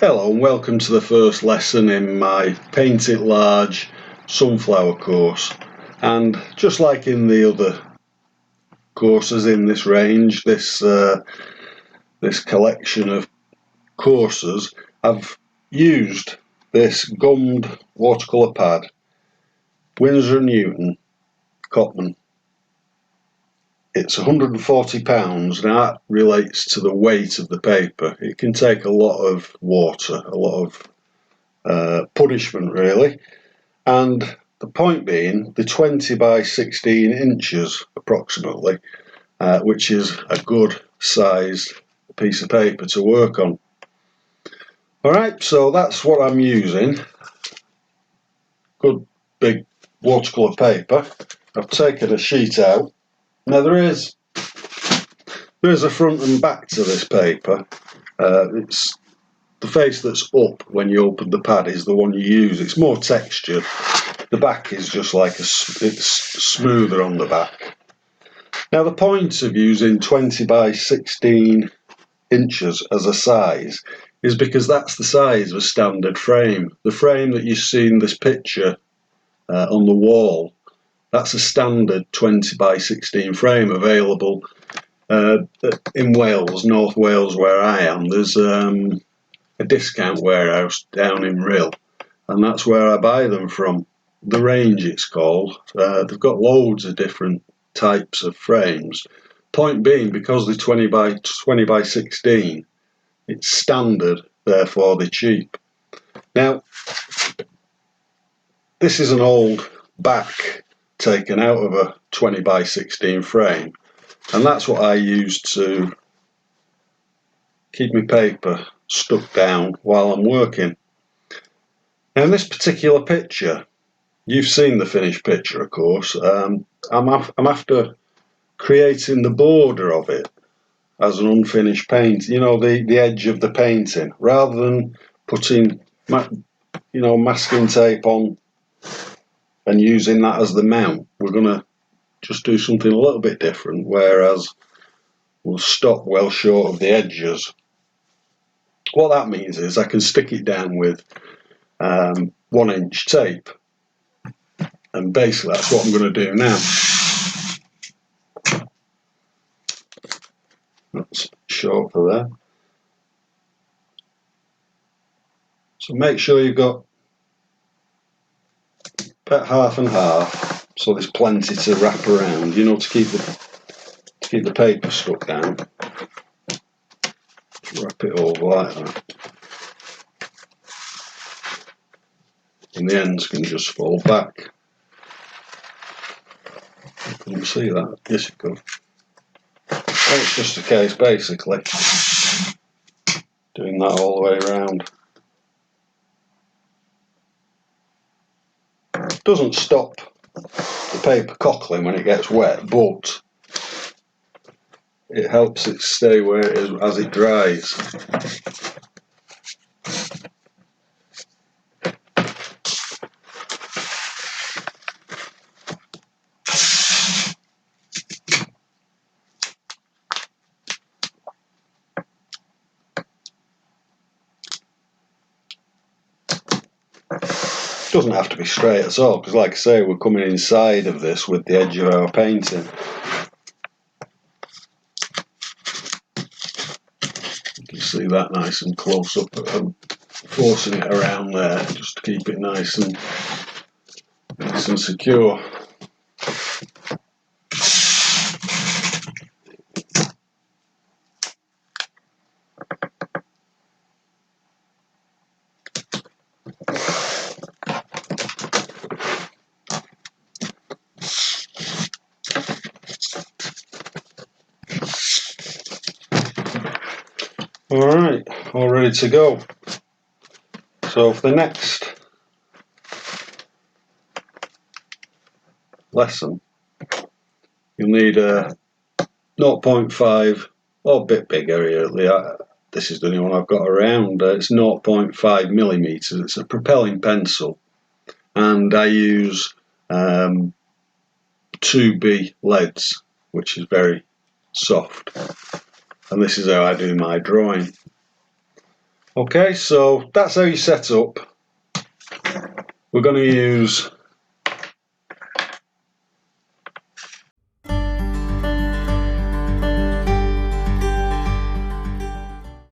Hello and welcome to the first lesson in my Paint It Large sunflower course. And just like in the other courses in this range, this collection of courses, I've used this gummed watercolour pad, Winsor & Newton Cotman. It's £140. Now that relates to the weight of the paper. It can take a lot of water, a lot of punishment really, and the point being the 20 by 16 inches approximately, which is a good sized piece of paper to work on. Alright, so that's what I'm using. Good big watercolour paper. I've taken a sheet out. Now there is a front and back to this paper. It's the face that's up when you open the pad is the one you use. It's more textured. The back is just like it's smoother on the back. Now the point of using 20 by 16 inches as a size is because that's the size of a standard frame. The frame that you see in this picture on the wall, that's a standard 20 by 16 frame available in Wales, North Wales where I am. There's a discount warehouse down in Rhyl, and that's where I buy them from. The Range it's called. They've got loads of different types of frames. Point being, because they're 20 by 16, it's standard, therefore they're cheap. Now, this is an old back taken out of a 20 by 16 frame, and that's what I use to keep my paper stuck down while I'm working. Now in this particular picture, you've seen the finished picture, of course. I'm after creating the border of it as an unfinished paint. You know, the edge of the painting, rather than putting, masking tape on and using that as the mount. We're gonna just do something a little bit different. Whereas we'll stop well short of the edges. What that means is I can stick it down with 1-inch tape. And basically that's what I'm going to do now. That's short for there. So make sure you've got about half and half, so there's plenty to wrap around, to keep the paper stuck down. Wrap it over like that. And the ends can just fall back. You can see that. Yes, you could. And it's just a case, basically, doing that all the way around. It doesn't stop the paper cockling when it gets wet, but it helps it stay where it is as it dries. Doesn't have to be straight at all, because like I say, we're coming inside of this with the edge of our painting. You can see that nice and close up. I'm forcing it around there just to keep it nice and secure. Alright, all ready to go. So for the next lesson, you'll need a 0.5 or a bit bigger here. This is the only one I've got around. It's 0.5 millimeters. It's a propelling pencil, and I use 2B leads, which is very soft. And this is how I do my drawing. Okay, so that's how you set up. We're going to use